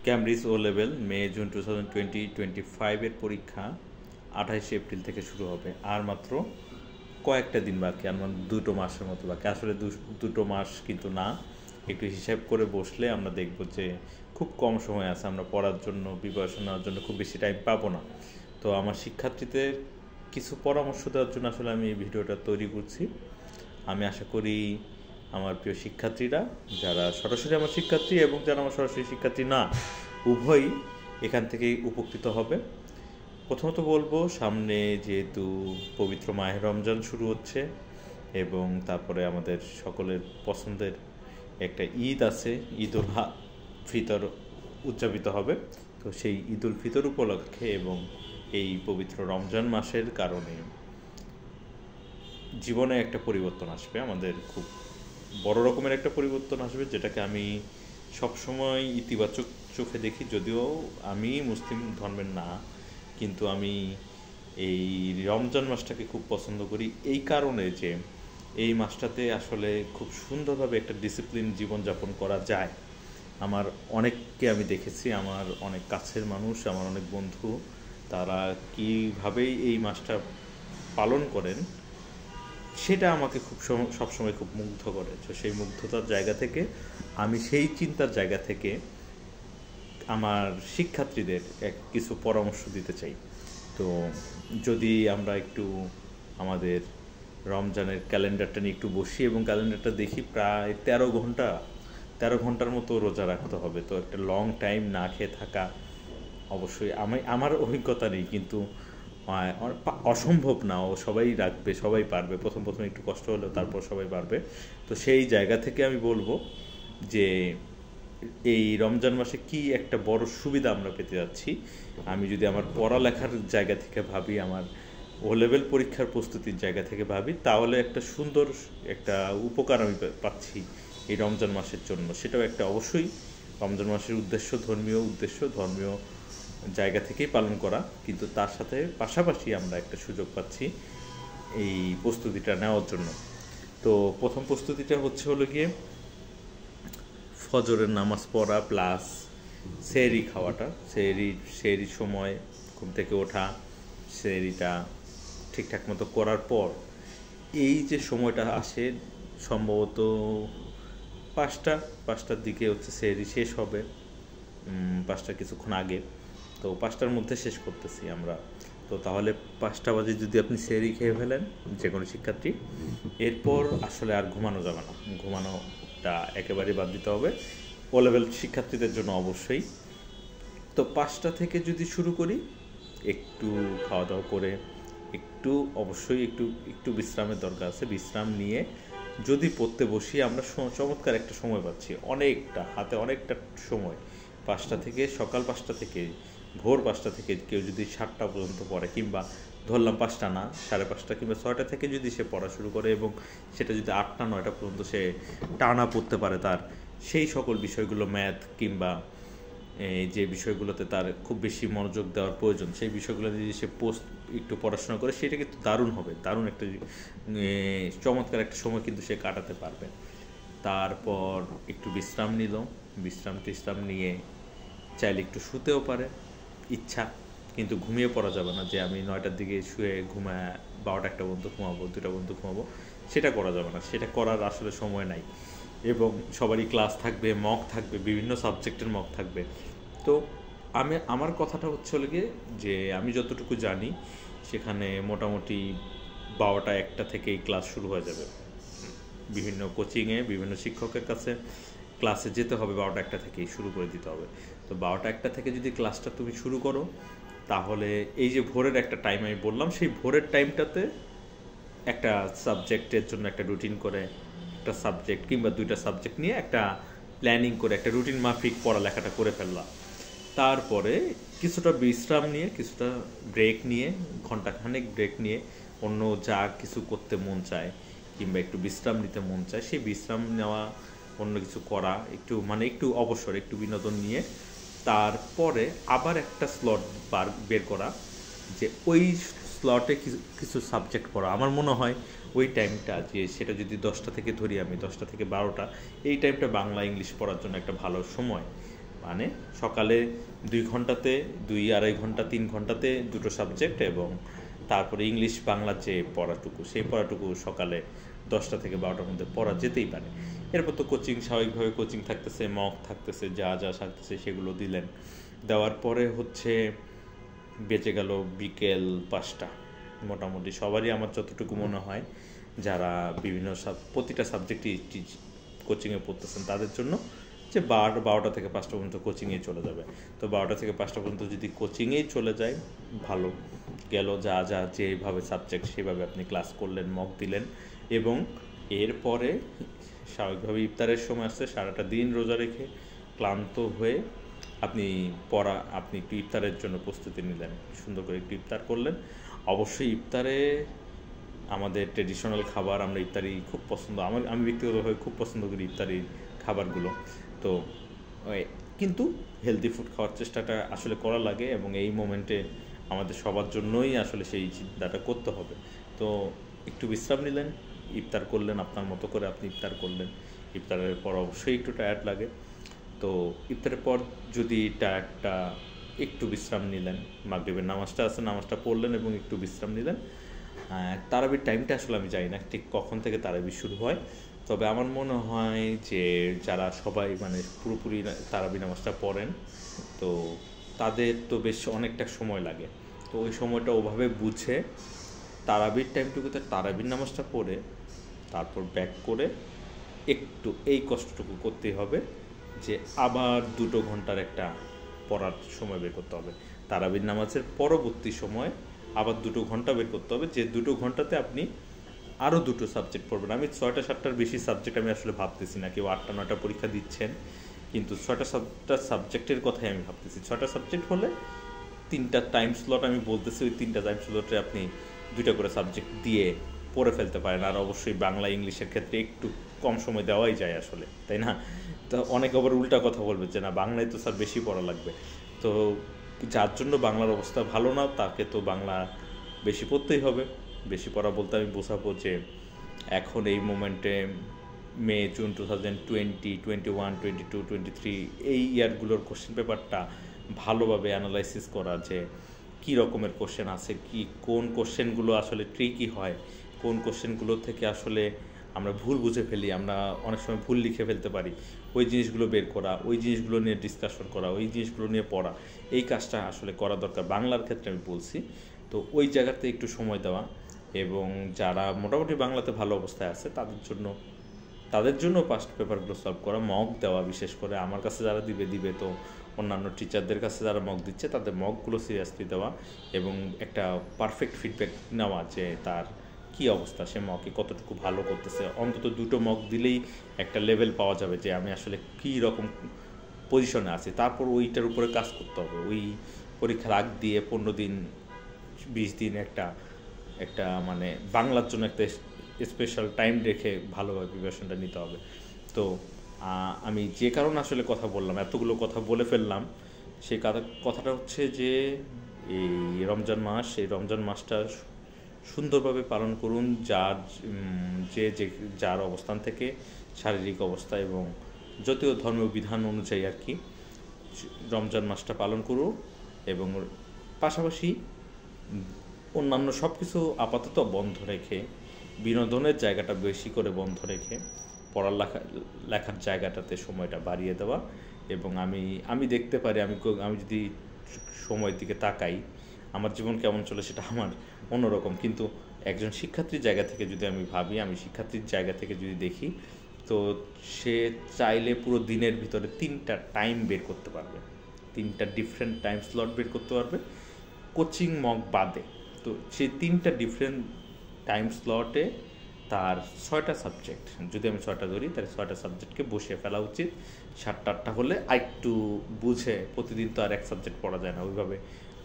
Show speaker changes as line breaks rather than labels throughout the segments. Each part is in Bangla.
ক্যামব্রিজ ও লেভেল মে জুন 2025 পরীক্ষা 28 এপ্রিল থেকে শুরু হবে। আর মাত্র কয়েকটা দিন বাকি, আর মানে 2টো মাসের মতো বাকি। আসলে 2টো মাস কিন্তু না, একটু হিসাব করে বসলে আমরা দেখব যে খুব কম সময় আছে, আমরা পড়ার জন্য প্রিপারেশন নেওয়ার জন্য খুব বেশি টাইম পাবো না। তো আমার শিক্ষার্থীদের কিছু পরামর্শ দেওয়ার জন্য আসলে আমি এই ভিডিওটা তৈরি করছি। আমি আশা করি আমার প্রিয় শিক্ষার্থীরা, যারা সরাসরি আমার শিক্ষার্থী এবং যারা আমার সরাসরি শিক্ষার্থী না, উভয়ই এখান থেকেই উপকৃত হবে। প্রথমত বলবো, সামনে যেহেতু পবিত্র মাহে রমজান শুরু হচ্ছে এবং তারপরে আমাদের সকলের পছন্দের একটা ঈদ আছে, ঈদ উল ফিতর উদযাপিত হবে। তো সেই ঈদ উল ফিতর উপলক্ষে এবং এই পবিত্র রমজান মাসের কারণে জীবনে একটা পরিবর্তন আসবে, আমাদের খুব বড় রকমের একটা পরিবর্তন আসবে, যেটাকে আমি সবসময় ইতিবাচক চোখে দেখি। যদিও আমি মুসলিম ধর্মের না, কিন্তু আমি এই রমজান মাসটাকে খুব পছন্দ করি এই কারণে যে এই মাসটাতে আসলে খুব সুন্দরভাবে একটা ডিসিপ্লিন জীবনযাপন করা যায়। আমার অনেককে আমি দেখেছি, আমার অনেক কাছের মানুষ, আমার অনেক বন্ধু, তারা কীভাবেই এই মাসটা পালন করেন সেটা আমাকে খুব সবসময় খুব মুগ্ধ করে। তো সেই মুগ্ধতার জায়গা থেকে আমি সেই চিন্তার জায়গা থেকে আমার শিক্ষার্থীদের কিছু পরামর্শ দিতে চাই। তো যদি আমরা একটু আমাদের রমজানের ক্যালেন্ডারটা নিয়ে একটু বসি এবং ক্যালেন্ডারটা দেখি, প্রায় 13 ঘন্টার মতো রোজা রাখতে হবে। তো একটা লং টাইম না খেয়ে থাকা অবশ্যই আমার অভিজ্ঞতা নেই, কিন্তু অসম্ভব না, ও সবাই রাখবে, সবাই পারবে। প্রথম একটু কষ্ট হলেও তারপর সবাই পারবে। তো সেই জায়গা থেকে আমি বলবো যে এই রমজান মাসে কি একটা বড় সুবিধা আমরা পেতে যাচ্ছি। আমি যদি আমার পড়ালেখার জায়গা থেকে ভাবি, আমার ও লেভেল পরীক্ষার প্রস্তুতির জায়গা থেকে ভাবি, তাহলে একটা সুন্দর একটা উপকার আমি পাচ্ছি এই রমজান মাসের জন্য। সেটাও একটা অবশ্যই রমজান মাসের উদ্দেশ্য ধর্মীয় জায়গা থেকেই পালন করা, কিন্তু তার সাথে পাশাপাশি আমরা একটা সুযোগ পাচ্ছি এই প্রস্তুতিটা নেওয়ার জন্য। তো প্রথম প্রস্তুতিটা হলো গিয়ে ফজরের নামাজ পড়া প্লাস সেহরি খাওয়াটা। সেহরির সময় ঘুম থেকে ওঠা, সেহরিটা ঠিকঠাক মতো করার পর এই যে সময়টা আসে, সম্ভবত 5টার দিকে হচ্ছে সেহরি শেষ হবে, 5টার কিছুক্ষণ আগে। তো 5টার মধ্যে শেষ করতেছি আমরা। তো তাহলে 5টা বাজে যদি আপনি সেহরি খেয়ে ফেলেন, যে কোনো শিক্ষার্থী, এরপর আসলে আর ঘুমানো যাবে না, ঘুমানোটা একেবারেই বাদ দিতে হবে ও লেভেল শিক্ষার্থীদের জন্য অবশ্যই। তো 5টা থেকে যদি শুরু করি, একটু খাওয়া দাওয়া করে অবশ্যই একটু বিশ্রামের দরকার আছে। বিশ্রাম নিয়ে যদি পড়তে বসি, আমরা চমৎকার একটা সময় পাচ্ছি, হাতে অনেকটা সময়। সকাল 5টা থেকে ভোর 5টা থেকে কেউ যদি 7টা পর্যন্ত পড়ে, কিংবা ধরলাম 5টা না, 5:30 কিংবা 6টা থেকে যদি সে পড়া শুরু করে এবং সেটা যদি 8টা 9টা পর্যন্ত সে টানা পড়তে পারে, তার সেই সকল বিষয়গুলো, ম্যাথ কিংবা যে বিষয়গুলোতে তার খুব বেশি মনোযোগ দেওয়ার প্রয়োজন, সেই বিষয়গুলো যদি সে একটু পড়াশোনা করে, সেটা কিন্তু দারুণ হবে, দারুণ একটা চমৎকার একটা সময় কিন্তু সে কাটাতে পারবে। তারপর একটু বিশ্রাম নিল, বিশ্রাম নিয়ে চাইলে একটু শুতেও পারে ইচ্ছা, কিন্তু ঘুমিয়ে পড়া যাবে না যে আমি 9টার দিকে শুয়ে ঘুমায় 12টা-1টা পর্যন্ত ঘুমাবো, 2টা পর্যন্ত ঘুমাবো, সেটা করা যাবে না। সেটা করার আসলে সময় নাই। এবং সবারই ক্লাস থাকবে, মক থাকবে, বিভিন্ন সাবজেক্টের মক থাকবে। তো আমার কথাটা হলো গিয়ে যে আমি যতটুকু জানি, সেখানে মোটামুটি 12টা-1টা থেকেই ক্লাস শুরু হয়ে যাবে। বিভিন্ন কোচিংয়ে বিভিন্ন শিক্ষকের কাছে ক্লাসে যেতে হবে, 12টা-1টা থেকেই শুরু করে দিতে হবে। তো 12টা-1টা থেকে যদি ক্লাসটা তুমি শুরু করো, তাহলে এই যে ভোরের একটা টাইম আমি বললাম, সেই ভোরের টাইমটাতে একটা সাবজেক্টের জন্য একটা রুটিন করে, একটা সাবজেক্ট কিংবা 2টা সাবজেক্ট নিয়ে একটা প্ল্যানিং করে একটা রুটিন মাফিক পড়ালেখাটা করে ফেললাম। তারপরে কিছুটা বিশ্রাম নিয়ে, কিছুটা ব্রেক নিয়ে, ঘন্টাখানেক ব্রেক নিয়ে অন্য যা কিছু করতে মন চায় কিংবা একটু বিশ্রাম নিতে মন চায়, সেই বিশ্রাম নেওয়া, অন্য কিছু করা, একটু অবসর, একটু বিনোদন নিয়ে তারপরে আবার একটা স্লট বের করা, যে ওই স্লটে কিছু সাবজেক্ট পড়া। আমার মনে হয় ওই টাইমটা, যে সেটা যদি 10টা থেকে ধরি আমি, 10টা থেকে 12টা, এই টাইমটা বাংলা ইংলিশ পড়ার জন্য একটা ভালো সময়। মানে সকালে 2 ঘন্টাতে 2-2.5 ঘন্টা 3 ঘন্টাতে 2টো সাবজেক্ট, এবং তারপরে ইংলিশ বাংলা যে পড়াটুকু, সেই পড়াটুকু সকালে 10টা থেকে 12টার মধ্যে পড়া যেতেই পারে। এরপর তো কোচিং, স্বাভাবিকভাবে কোচিং থাকতেছে, মক থাকতেছে, যা যা থাকতেছে সেগুলো দিলেন। দেওয়ার পরে হচ্ছে বেঁচে গেল বিকেল 5টা। মোটামুটি সবারই আমার যতটুকু মনে হয় যারা বিভিন্ন প্রতিটা সাবজেক্টই কোচিংয়ে পড়তেছেন তাদের জন্য যে 12টা থেকে 5টা পর্যন্ত কোচিংয়ে চলে যাবে। তো 12টা থেকে 5টা পর্যন্ত যদি কোচিংয়েই চলে যায় ভালো গেল, যা যা যেভাবে সাবজেক্ট সেভাবে আপনি ক্লাস করলেন, মক দিলেন, এবং এরপরে স্বাভাবিকভাবে ইফতারের সময় আসছে, সারাটা দিন রোজা রেখে ক্লান্ত হয়ে আপনি একটু ইফতারের জন্য প্রস্তুতি নিলেন, সুন্দর করে একটু ইফতার করলেন। অবশ্যই ইফতারে আমাদের ট্রেডিশনাল খাবার, আমরা ইফতারি খুব পছন্দ, আমি ব্যক্তিগতভাবে খুব পছন্দ করি ইফতারির খাবারগুলো। তো কিন্তু হেলদি ফুড খাওয়ার চেষ্টাটা আসলে করা লাগে, এবং এই মোমেন্টে আমাদের সবার জন্যই আসলে সেই চিন্তাটা করতে হবে। তো একটু বিশ্রাম নিলেন, ইফতার করলেন, আপনার মতো করে আপনি ইফতার করলেন। ইফতারের পর অবশ্যই একটু টায়ার্ড লাগে, তো ইফতারের পর যদি টায়ার্ডটা একটু বিশ্রাম নিলেন, মাগরিবের নামাজটা আছে, নামাজটা পড়লেন এবং একটু বিশ্রাম নিলেন। তারাবির টাইমটা আসলে আমি জানি না ঠিক কখন থেকে তারাবি শুরু হয়, তবে আমার মনে হয় যে যারা সবাই মানে পুরোপুরি তারাবি নামাজটা পড়েন তো তাদের তো বেশ অনেকটা সময় লাগে। তো ওই সময়টা ওভাবে বুঝে তারাবির টাইমটুকুতে তারাবির নামাজটা পড়ে তারপর ব্যাক করে একটু এই কষ্টটুকু করতেই হবে যে আবার 2 ঘন্টার একটা পড়ার সময় বের করতে হবে। তারাবির নামাজের পরবর্তী সময় আবার 2 ঘন্টা বের করতে হবে, যে 2 ঘন্টাতে আপনি আরও 2টো সাবজেক্ট পড়বেন। আমি 6টা-7টার বেশি সাবজেক্ট আমি আসলে ভাবতেছি না, কেউ 8টা-9টা পরীক্ষা দিচ্ছেন, কিন্তু 6টা-7টা সাবজেক্টের কথাই আমি ভাবতেছি। 6টা সাবজেক্ট হলে 3টা টাইম স্লট আমি বলতেছি, ওই 3টা টাইম স্লটে আপনি 2টা করে সাবজেক্ট দিয়ে পড়ে ফেলতে পারেন। আর অবশ্যই বাংলা ইংলিশের ক্ষেত্রে একটু কম সময় দেওয়াই যায় আসলে, তাই না? তো অনেকে আবার উল্টা কথা বলবে যে না, বাংলায় তো স্যার বেশি পড়া লাগবে। তো যার জন্য বাংলার অবস্থা ভালো না তাকে তো বাংলা বেশি পড়তেই হবে। বেশি পড়া বলতে আমি বোঝাবো যে এখন এই মোমেন্টে মে, জুন 2020, 21, 22, 23 এই ইয়ারগুলোর কোশ্চেন পেপারটা ভালোভাবে অ্যানালাইসিস করা, যে কী রকমের কোশ্চেন আছে, কোন কোশ্চেনগুলো আসলে ট্রিকি হয়, কোন কোশ্চেনগুলো থেকে আসলে আমরা ভুল বুঝে ফেলি, আমরা অনেক সময় ভুল লিখে ফেলতে পারি, ওই জিনিসগুলো বের করা, ওই জিনিসগুলো নিয়ে ডিসকাশন করা, ওই জিনিসগুলো নিয়ে পড়া, এই কাজটা আসলে করা দরকার বাংলার ক্ষেত্রে আমি বলছি। তো ওই জায়গাতে একটু সময় দেওয়া, এবং যারা মোটামুটি বাংলাতে ভালো অবস্থায় আছে তাদের জন্য পাস্ট পেপারগুলো সলভ করা, মক দেওয়া, বিশেষ করে আমার কাছে যারা দিবে তো অন্যান্য টিচারদের কাছে যারা মক দিচ্ছে তাদের মকগুলো সিরিয়াসলি দেওয়া, এবং একটা পারফেক্ট ফিডব্যাক নেওয়া যে তার কী অবস্থা, সে মকে কতটুকু ভালো করতেছে। অন্তত 2টো মক দিলেই একটা লেভেল পাওয়া যাবে যে আমি আসলে কী রকম পজিশনে আছি। তারপর ওইটার উপরে কাজ করতে হবে, ওই পরীক্ষার আগ দিয়ে 15 দিন 20 দিন একটা মানে বাংলার জন্য একটা স্পেশাল টাইম রেখে ভালোভাবে প্রিপারেশনটা নিতে হবে। তো আমি যে কারণে আসলে কথা বললাম, এতগুলো কথা বলে ফেললাম, সেই কথাটা হচ্ছে যে এই রমজান মাসটা সুন্দরভাবে পালন করুন, যার অবস্থান থেকে, শারীরিক অবস্থা এবং যদিও ধর্মীয় বিধান অনুযায়ী আর কি রমজান মাসটা পালন করুন, এবং পাশাপাশি অন্যান্য সব কিছু আপাতত বন্ধ রেখে, বিনোদনের জায়গাটা বেশি করে বন্ধ রেখে লেখার জায়গাটাতে সময়টা বাড়িয়ে দেওয়া। এবং আমি দেখতে পারি, আমি যদি সময়ের দিকে তাকাই, আমার জীবন কেমন চলে সেটা আমার অন্যরকম, কিন্তু একজন শিক্ষার্থীর জায়গা থেকে যদি আমি ভাবি, আমি শিক্ষার্থীর জায়গা থেকে যদি দেখি, তো সে চাইলে পুরো দিনের ভিতরে 3টা টাইম বের করতে পারবে, 3টা ডিফারেন্ট টাইম স্লট বের করতে পারবে কোচিং মক বাদে। তো সেই 3টা ডিফারেন্ট টাইম স্লটে তার 6টা সাবজেক্ট, যদি আমি 6টা ধরি তাহলে 6টা সাবজেক্টকে বসিয়ে ফেলা উচিত। 7টা-8টা হলে আরেকটু বুঝে, প্রতিদিন তো আর এক সাবজেক্ট পড়া যায় না, ওইভাবে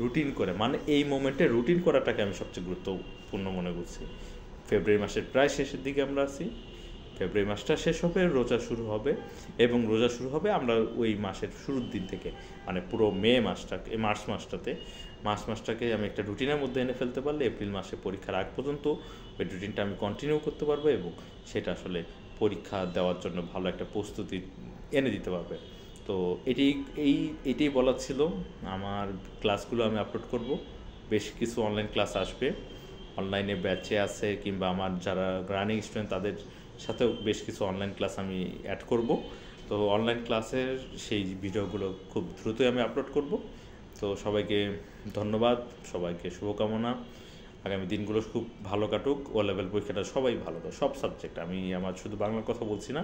রুটিন করে, মানে এই মোমেন্টে রুটিন করাটাকে আমি সবচেয়ে গুরুত্বপূর্ণ মনে করছি। ফেব্রুয়ারি মাসের প্রায় শেষের দিকে আমরা আছি, ফেব্রুয়ারি মাসটা শেষ হবে, রোজা শুরু হবে, এবং রোজা শুরু হবে আমরা ওই মাসের শুরুর দিন থেকে, মানে পুরো মার্চ মাসটাকে আমি একটা রুটিনের মধ্যে এনে ফেলতে পারলে এপ্রিল মাসে পরীক্ষার আগ পর্যন্ত ওই রুটিনটা আমি কন্টিনিউ করতে পারবো, এবং সেটা আসলে পরীক্ষা দেওয়ার জন্য ভালো একটা প্রস্তুতি এনে দিতে পারবে। তো এটি এই এটাই বলার ছিল। আমার ক্লাসগুলো আমি আপলোড করব, বেশ কিছু অনলাইন ক্লাস আসবে, অনলাইনে ব্যাচে আছে কিংবা আমার যারা রানিং স্টুডেন্ট তাদের সাথেও বেশ কিছু অনলাইন ক্লাস আমি অ্যাড করব। তো অনলাইন ক্লাসের সেই ভিডিওগুলো খুব দ্রুতই আমি আপলোড করব। তো সবাইকে ধন্যবাদ, সবাইকে শুভকামনা। আগামী দিনগুলো খুব ভালো কাটুক, ও লেভেল পরীক্ষাটা সবাই ভালো দাও, সব সাবজেক্ট। আমি আমার শুধু বাংলার কথা বলছি না,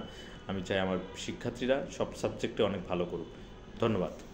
আমি চাই আমার শিক্ষার্থীরা সব সাবজেক্টে অনেক ভালো করুক। ধন্যবাদ।